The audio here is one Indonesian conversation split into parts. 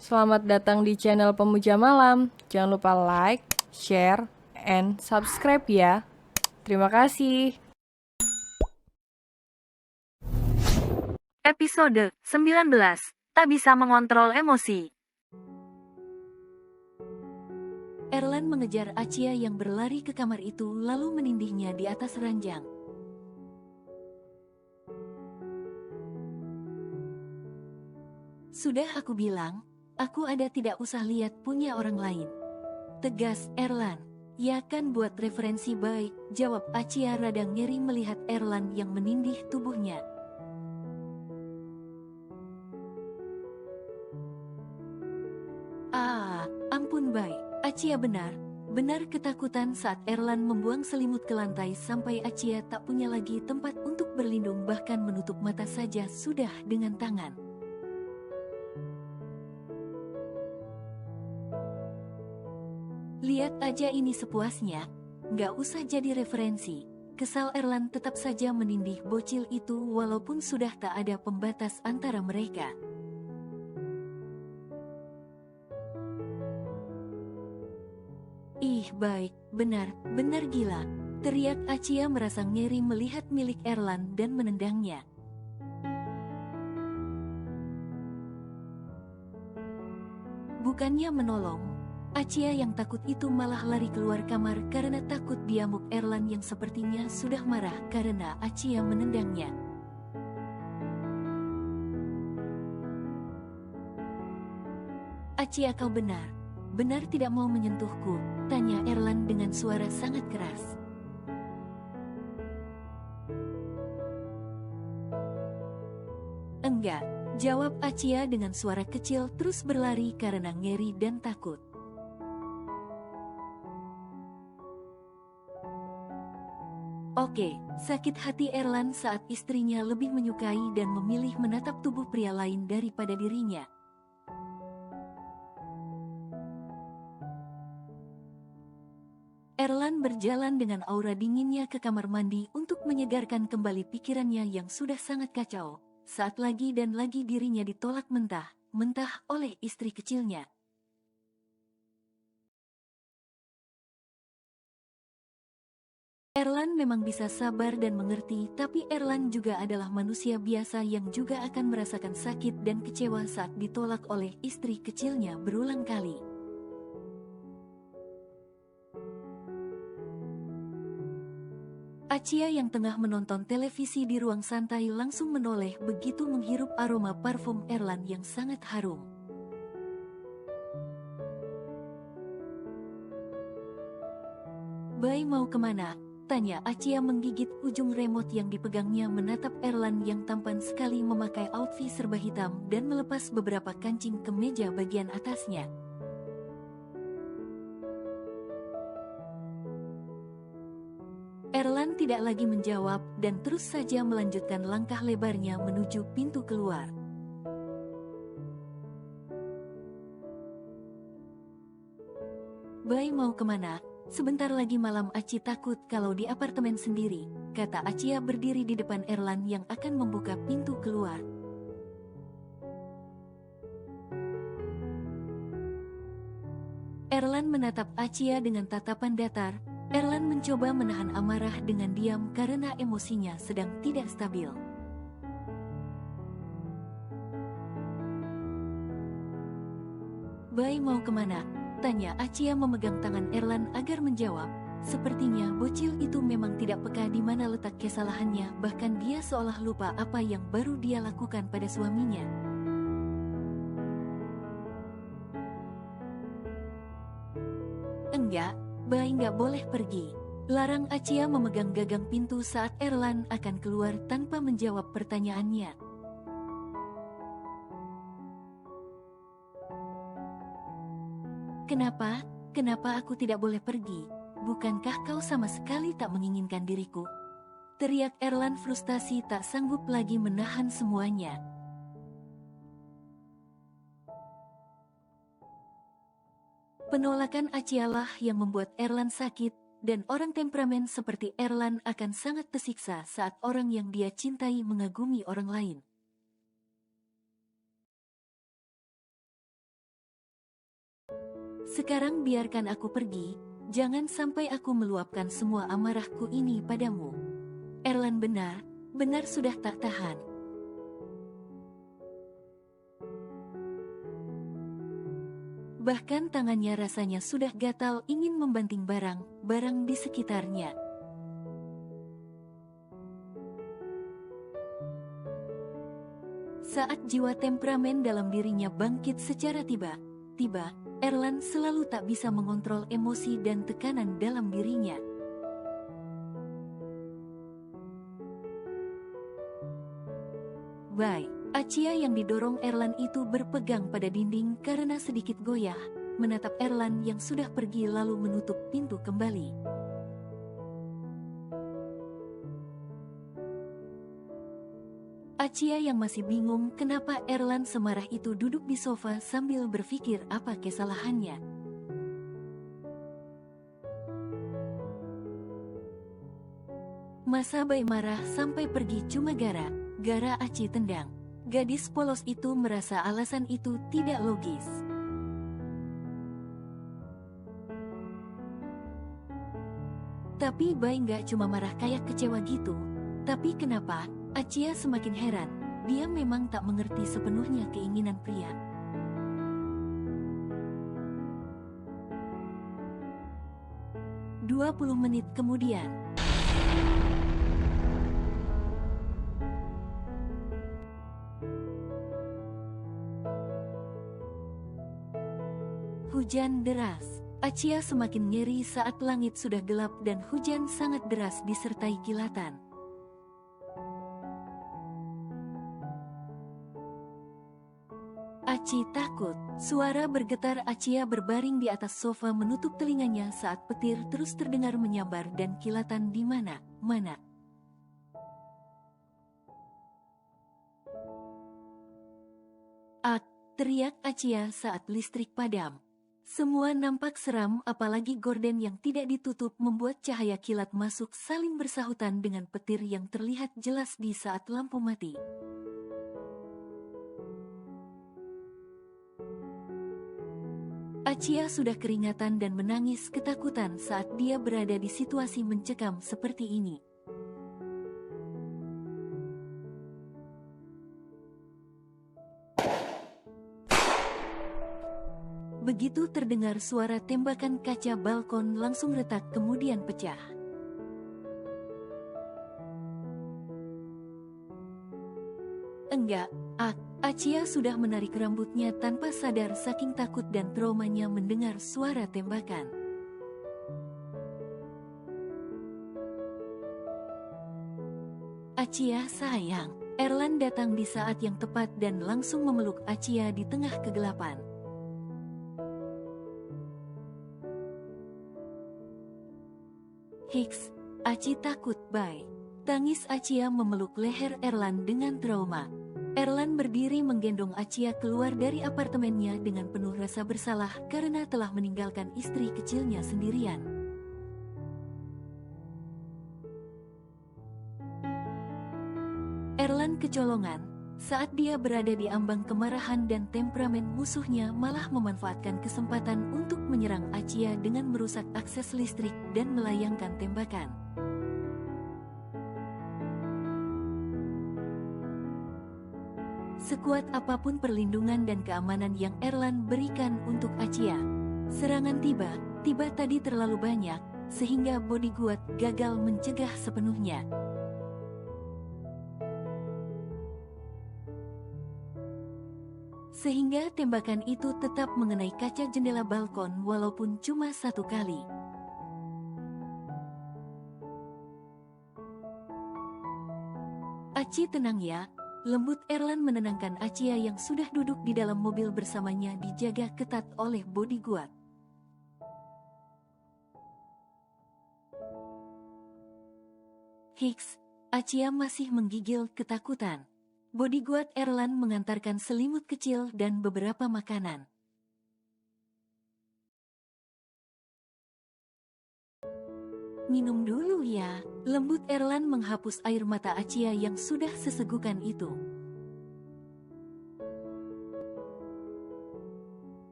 Selamat datang di channel Pemuja Malam. Jangan lupa like, share, and subscribe ya. Terima kasih. Episode 19. Tak bisa mengontrol emosi. Erlan mengejar Acia yang berlari ke kamar itu lalu menindihnya di atas ranjang. Sudah aku bilang, aku ada tidak usah lihat punya orang lain. Tegas Erlan. Ya kan buat referensi baik, jawab Acia rada ngeri melihat Erlan yang menindih tubuhnya. Ampun Bay, Acia benar ketakutan saat Erlan membuang selimut ke lantai sampai Acia tak punya lagi tempat untuk berlindung bahkan menutup mata saja sudah dengan tangan. Lihat aja ini sepuasnya, nggak usah jadi referensi. Kesal Erlan tetap saja menindih bocil itu walaupun sudah tak ada pembatas antara mereka. Ih baik, benar gila. Teriak Acia merasa ngeri melihat milik Erlan dan menendangnya. Bukannya menolong, Acia yang takut itu malah lari keluar kamar karena takut diamuk Erlan yang sepertinya sudah marah karena Acia menendangnya. Acia kau benar tidak mau menyentuhku, tanya Erlan dengan suara sangat keras. Enggak, jawab Acia dengan suara kecil terus berlari karena ngeri dan takut. Oke, sakit hati Erlan saat istrinya lebih menyukai dan memilih menatap tubuh pria lain daripada dirinya. Erlan berjalan dengan aura dinginnya ke kamar mandi untuk menyegarkan kembali pikirannya yang sudah sangat kacau. Saat lagi dan lagi dirinya ditolak mentah oleh istri kecilnya. Erlan memang bisa sabar dan mengerti, tapi Erlan juga adalah manusia biasa yang juga akan merasakan sakit dan kecewa saat ditolak oleh istri kecilnya berulang kali. Acia yang tengah menonton televisi di ruang santai langsung menoleh begitu menghirup aroma parfum Erlan yang sangat harum. Bay mau kemana? Tanya Acia menggigit ujung remote yang dipegangnya menatap Erlan yang tampan sekali memakai outfit serba hitam dan melepas beberapa kancing kemeja bagian atasnya. Erlan tidak lagi menjawab dan terus saja melanjutkan langkah lebarnya menuju pintu keluar. Bay mau kemana? Sebentar lagi malam Aci takut kalau di apartemen sendiri, kata Acia berdiri di depan Erlan yang akan membuka pintu keluar. Erlan menatap Acia dengan tatapan datar. Erlan mencoba menahan amarah dengan diam karena emosinya sedang tidak stabil. Bay mau kemana? Tanya Acia memegang tangan Erlan agar menjawab. Sepertinya bocil itu memang tidak peka di mana letak kesalahannya, bahkan dia seolah lupa apa yang baru dia lakukan pada suaminya. Enggak, Bay nggak boleh pergi. Larang Acia memegang gagang pintu saat Erlan akan keluar tanpa menjawab pertanyaannya. Kenapa? Kenapa aku tidak boleh pergi? Bukankah kau sama sekali tak menginginkan diriku? Teriak Erlan frustasi tak sanggup lagi menahan semuanya. Penolakan Acialah yang membuat Erlan sakit, dan orang temperamen seperti Erlan akan sangat tersiksa saat orang yang dia cintai mengagumi orang lain. Sekarang biarkan aku pergi, jangan sampai aku meluapkan semua amarahku ini padamu. Erlan benar sudah tak tahan. Bahkan tangannya rasanya sudah gatal ingin membanting barang di sekitarnya. Saat jiwa temperamen dalam dirinya bangkit secara tiba-tiba, Erlan selalu tak bisa mengontrol emosi dan tekanan dalam dirinya. Achia yang didorong Erlan itu berpegang pada dinding karena sedikit goyah, menatap Erlan yang sudah pergi lalu menutup pintu kembali. Achia yang masih bingung kenapa Erlan semarah itu duduk di sofa sambil berpikir apa kesalahannya. Masa Bai marah sampai pergi cuma gara Aci tendang. Gadis polos itu merasa alasan itu tidak logis. Tapi Bai nggak cuma marah kayak kecewa gitu. Tapi kenapa? Achia semakin heran. Dia memang tak mengerti sepenuhnya keinginan pria. Dua 20 menit kemudian. Hujan deras. Achia semakin ngeri saat langit sudah gelap dan hujan sangat deras disertai kilatan. Aci takut. Suara bergetar Achia berbaring di atas sofa menutup telinganya saat petir terus terdengar menyambar dan kilatan di mana-mana. Teriak Achia saat listrik padam. Semua nampak seram, apalagi gorden yang tidak ditutup membuat cahaya kilat masuk saling bersahutan dengan petir yang terlihat jelas di saat lampu mati. Achia sudah keringatan dan menangis ketakutan saat dia berada di situasi mencekam seperti ini. Begitu terdengar suara tembakan, kaca balkon langsung retak kemudian pecah. Enggak, Achia sudah menarik rambutnya tanpa sadar saking takut dan traumanya mendengar suara tembakan. Achia sayang, Erlan datang di saat yang tepat dan langsung memeluk Achia di tengah kegelapan. Hiks, Aci takut, Bai. Tangis Achia memeluk leher Erlan dengan trauma. Erlan berdiri menggendong Achia keluar dari apartemennya dengan penuh rasa bersalah karena telah meninggalkan istri kecilnya sendirian. Erlan kecolongan. Saat dia berada di ambang kemarahan dan temperamen musuhnya malah memanfaatkan kesempatan untuk menyerang Achia dengan merusak akses listrik dan melayangkan tembakan. Sekuat apapun perlindungan dan keamanan yang Erlan berikan untuk Achia, serangan tiba tadi terlalu banyak, sehingga bodyguard gagal mencegah sepenuhnya. Sehingga tembakan itu tetap mengenai kaca jendela balkon walaupun cuma satu kali. Aci tenang ya, lembut Erlan menenangkan Achia yang sudah duduk di dalam mobil bersamanya dijaga ketat oleh bodyguard. Hiks, Achia masih menggigil ketakutan. Bodyguard Erlan mengantarkan selimut kecil dan beberapa makanan. Minum dulu ya, lembut Erlan menghapus air mata Achia yang sudah sesegukan itu.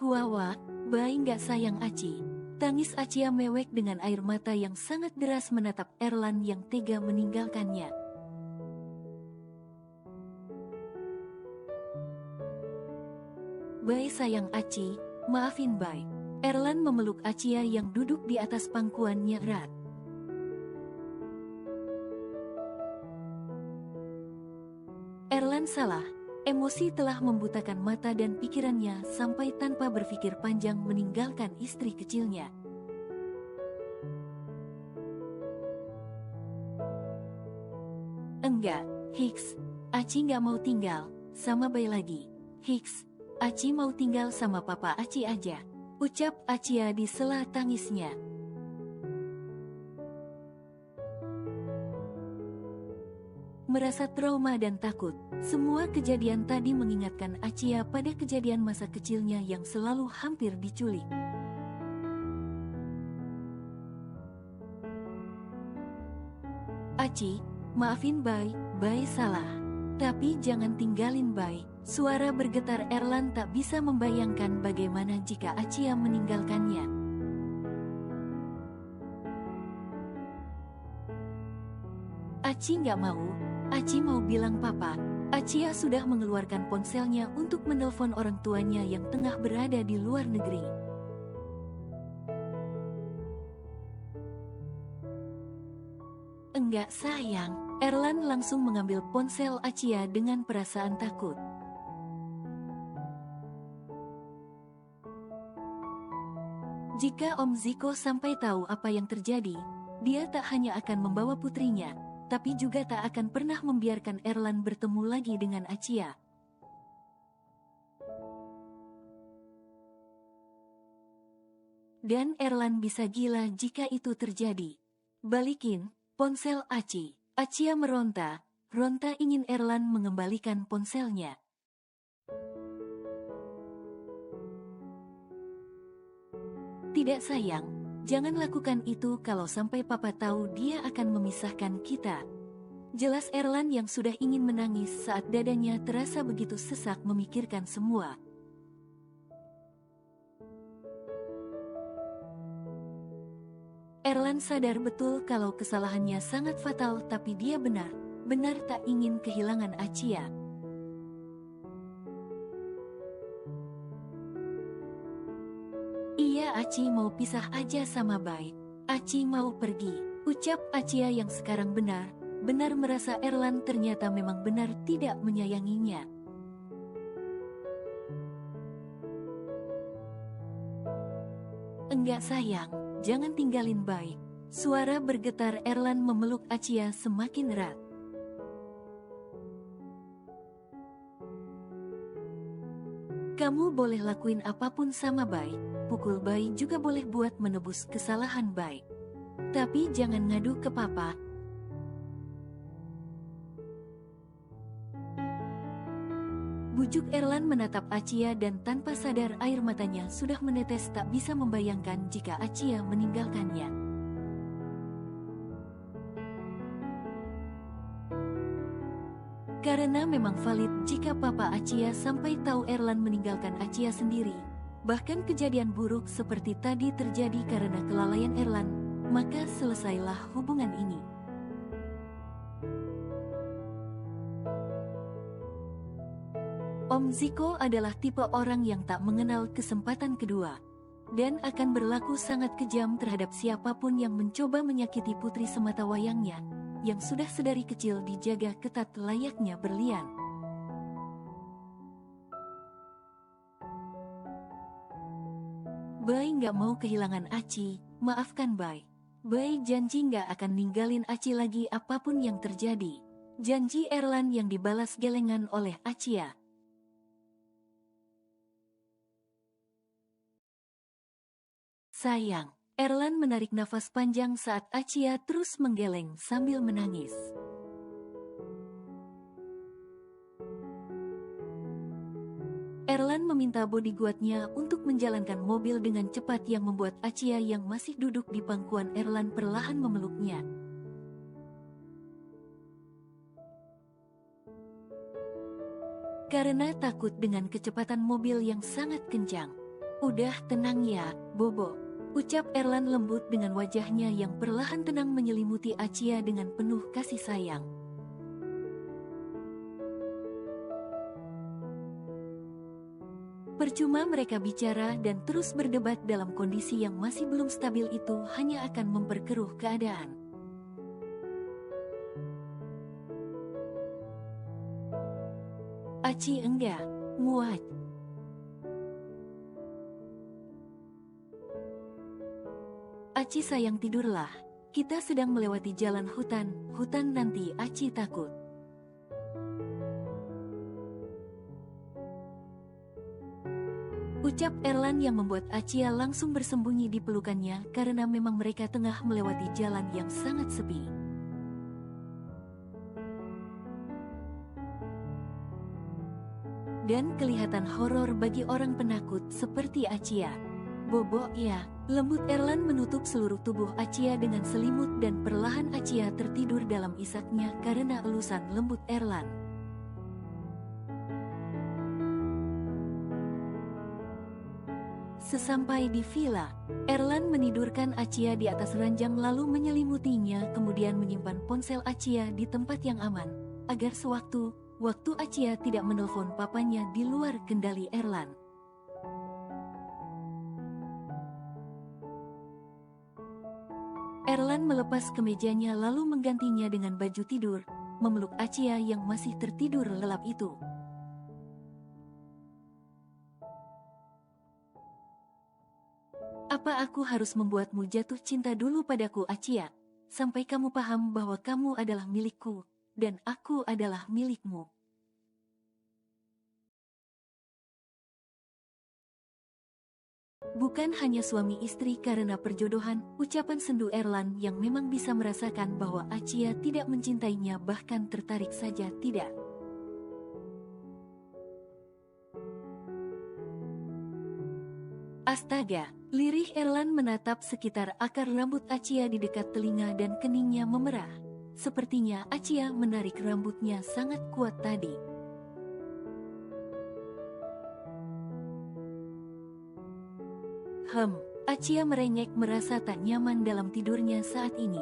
Huawa, Bai nggak sayang Aci. Tangis Acia mewek dengan air mata yang sangat deras menatap Erlan yang tega meninggalkannya. Bai sayang Aci, maafin Bai. Erlan memeluk Acia yang duduk di atas pangkuannya erat. Erlan salah. Emosi telah membutakan mata dan pikirannya sampai tanpa berpikir panjang meninggalkan istri kecilnya. Enggak, Hicks, Aci nggak mau tinggal sama Bai lagi. Hicks, Aci mau tinggal sama papa Aci aja, ucap Acia di sela tangisnya. Merasa trauma dan takut, semua kejadian tadi mengingatkan Acia pada kejadian masa kecilnya yang selalu hampir diculik. Aci, maafin Bai, Bai salah. Tapi jangan tinggalin Bai. Suara bergetar Erlan tak bisa membayangkan bagaimana jika Acia meninggalkannya. Aci nggak mau. Aci mau bilang papa. Acia sudah mengeluarkan ponselnya untuk menelpon orang tuanya yang tengah berada di luar negeri. Enggak sayang, Erlan langsung mengambil ponsel Acia dengan perasaan takut. Jika Om Ziko sampai tahu apa yang terjadi, dia tak hanya akan membawa putrinya, tapi juga tak akan pernah membiarkan Erlan bertemu lagi dengan Acia. Dan Erlan bisa gila jika itu terjadi. Balikin ponsel Aci. Acia meronta, ronta ingin Erlan mengembalikan ponselnya. Tidak sayang, jangan lakukan itu kalau sampai papa tahu dia akan memisahkan kita. Jelas Erlan yang sudah ingin menangis saat dadanya terasa begitu sesak memikirkan semua. Erlan sadar betul kalau kesalahannya sangat fatal tapi dia benar tak ingin kehilangan Acia. Iya, Aci mau pisah aja sama Bai. Aci mau pergi, ucap Acia yang sekarang benar merasa Erlan ternyata memang benar tidak menyayanginya. Enggak sayang, jangan tinggalin Bai. Suara bergetar Erlan memeluk Acia semakin erat. Kamu boleh lakuin apapun sama Bai, pukul Bai juga boleh buat menebus kesalahan Bai. Tapi jangan ngadu ke papa. Bujuk Erlan menatap Acia dan tanpa sadar air matanya sudah menetes tak bisa membayangkan jika Acia meninggalkannya. Karena memang valid jika papa Acia sampai tahu Erlan meninggalkan Acia sendiri. Bahkan kejadian buruk seperti tadi terjadi karena kelalaian Erlan, maka selesailah hubungan ini. Om Ziko adalah tipe orang yang tak mengenal kesempatan kedua, dan akan berlaku sangat kejam terhadap siapapun yang mencoba menyakiti putri sematawayangnya, yang sudah sedari kecil dijaga ketat layaknya berlian. Bai nggak mau kehilangan Aci, maafkan Bai. Bai janji nggak akan ninggalin Aci lagi apapun yang terjadi. Janji Erlan yang dibalas gelengan oleh Acia. Sayang, Erlan menarik nafas panjang saat Acia terus menggeleng sambil menangis. Erlan meminta bodyguardnya untuk menjalankan mobil dengan cepat yang membuat Acia yang masih duduk di pangkuan Erlan perlahan memeluknya. Karena takut dengan kecepatan mobil yang sangat kencang, Udah tenang ya, Bobo. Ucap Erlan lembut dengan wajahnya yang perlahan tenang menyelimuti Achia dengan penuh kasih sayang. Percuma mereka bicara dan terus berdebat dalam kondisi yang masih belum stabil itu hanya akan memperkeruh keadaan. Aci enggak, muat. Aci sayang tidurlah. Kita sedang melewati jalan hutan nanti Aci takut. Ucap Erlan yang membuat Achia langsung bersembunyi di pelukannya karena memang mereka tengah melewati jalan yang sangat sepi. Dan kelihatan horor bagi orang penakut seperti Achia. Bobo ya, lembut Erlan menutup seluruh tubuh Achia dengan selimut dan perlahan Achia tertidur dalam isaknya karena elusan lembut Erlan. Sesampai di villa, Erlan menidurkan Achia di atas ranjang lalu menyelimutinya kemudian menyimpan ponsel Achia di tempat yang aman, agar sewaktu-waktu Achia tidak menelpon papanya di luar kendali Erlan. Erlan melepas kemejanya lalu menggantinya dengan baju tidur, memeluk Achia yang masih tertidur lelap itu. Apa aku harus membuatmu jatuh cinta dulu padaku, Achia, sampai kamu paham bahwa kamu adalah milikku, dan aku adalah milikmu. Bukan hanya suami istri karena perjodohan, ucapan sendu Erlan yang memang bisa merasakan bahwa Achia tidak mencintainya bahkan tertarik saja tidak. Astaga, lirih Erlan menatap sekitar akar rambut Achia di dekat telinga dan keningnya memerah. Sepertinya Achia menarik rambutnya sangat kuat tadi. Achia merengek merasa tak nyaman dalam tidurnya saat ini.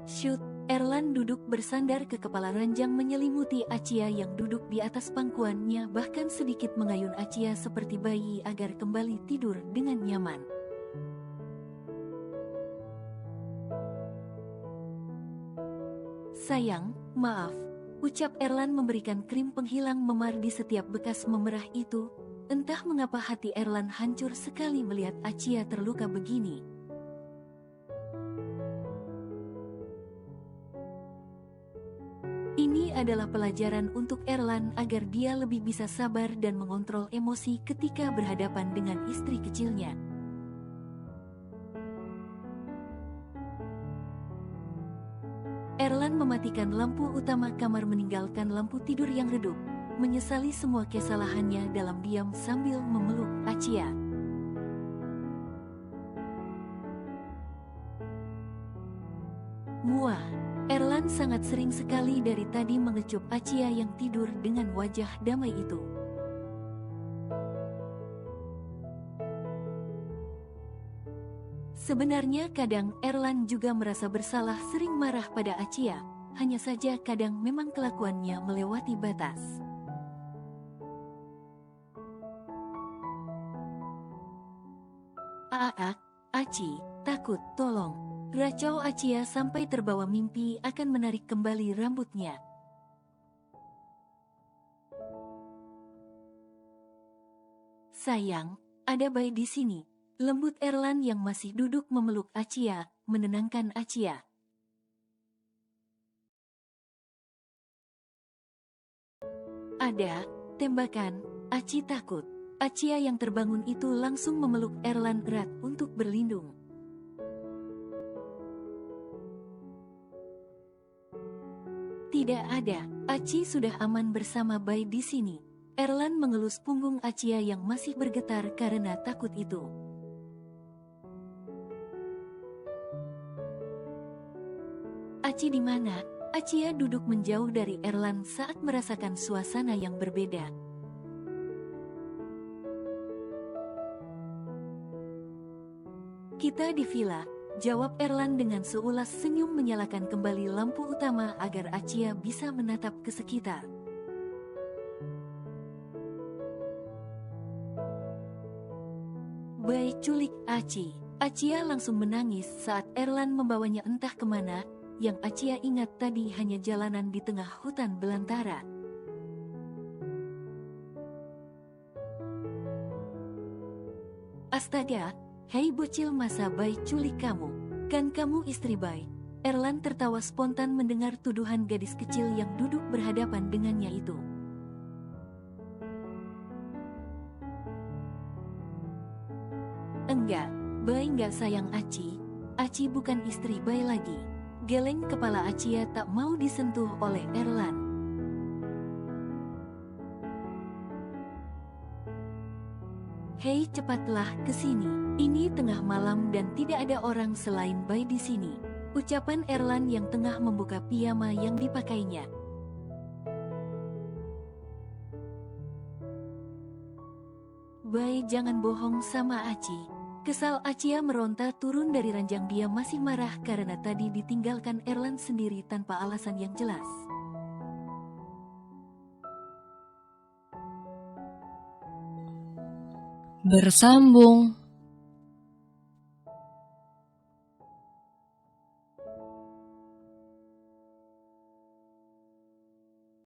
Shoot, Erlan duduk bersandar ke kepala ranjang menyelimuti Achia yang duduk di atas pangkuannya bahkan sedikit mengayun Achia seperti bayi agar kembali tidur dengan nyaman. Sayang, maaf, ucap Erlan memberikan krim penghilang memar di setiap bekas memerah itu. Entah mengapa hati Erlan hancur sekali melihat Achia terluka begini. Ini adalah pelajaran untuk Erlan agar dia lebih bisa sabar dan mengontrol emosi ketika berhadapan dengan istri kecilnya. Erlan mematikan lampu utama kamar meninggalkan lampu tidur yang redup, menyesali semua kesalahannya dalam diam sambil memeluk Achia. Muah, Erlan sangat sering sekali dari tadi mengecup Achia yang tidur dengan wajah damai itu. Sebenarnya kadang Erlan juga merasa bersalah sering marah pada Achia, hanya saja kadang memang kelakuannya melewati batas. Aci, takut, tolong. Racau Achia sampai terbawa mimpi akan menarik kembali rambutnya. Sayang, ada bayi di sini. Lembut Erlan yang masih duduk memeluk Achia, menenangkan Achia. Ada, tembakan, Aci takut. Achia yang terbangun itu langsung memeluk Erlan erat untuk berlindung. Tidak ada, Aci sudah aman bersama bayi di sini. Erlan mengelus punggung Achia yang masih bergetar karena takut itu. Aci di mana? Achia duduk menjauh dari Erlan saat merasakan suasana yang berbeda. Kita di villa, jawab Erlan dengan seulas senyum menyalakan kembali lampu utama agar Acia bisa menatap ke sekitar. Bai culik Aci. Acia langsung menangis saat Erlan membawanya entah kemana, yang Acia ingat tadi hanya jalanan di tengah hutan belantara. Astaga, hei bocil masa Bai culik kamu? Kan kamu istri Bai? Erlan tertawa spontan mendengar tuduhan gadis kecil yang duduk berhadapan dengannya itu. Enggak, Bai enggak sayang Aci. Aci bukan istri Bai lagi. Geleng kepala Acia tak mau disentuh oleh Erlan. Hei, cepatlah ke sini. Ini tengah malam dan tidak ada orang selain Bai di sini. Ucapan Erlan yang tengah membuka piyama yang dipakainya. Bai, jangan bohong sama Aci. Kesal Acia meronta turun dari ranjang. Dia masih marah karena tadi ditinggalkan Erlan sendiri tanpa alasan yang jelas. Bersambung.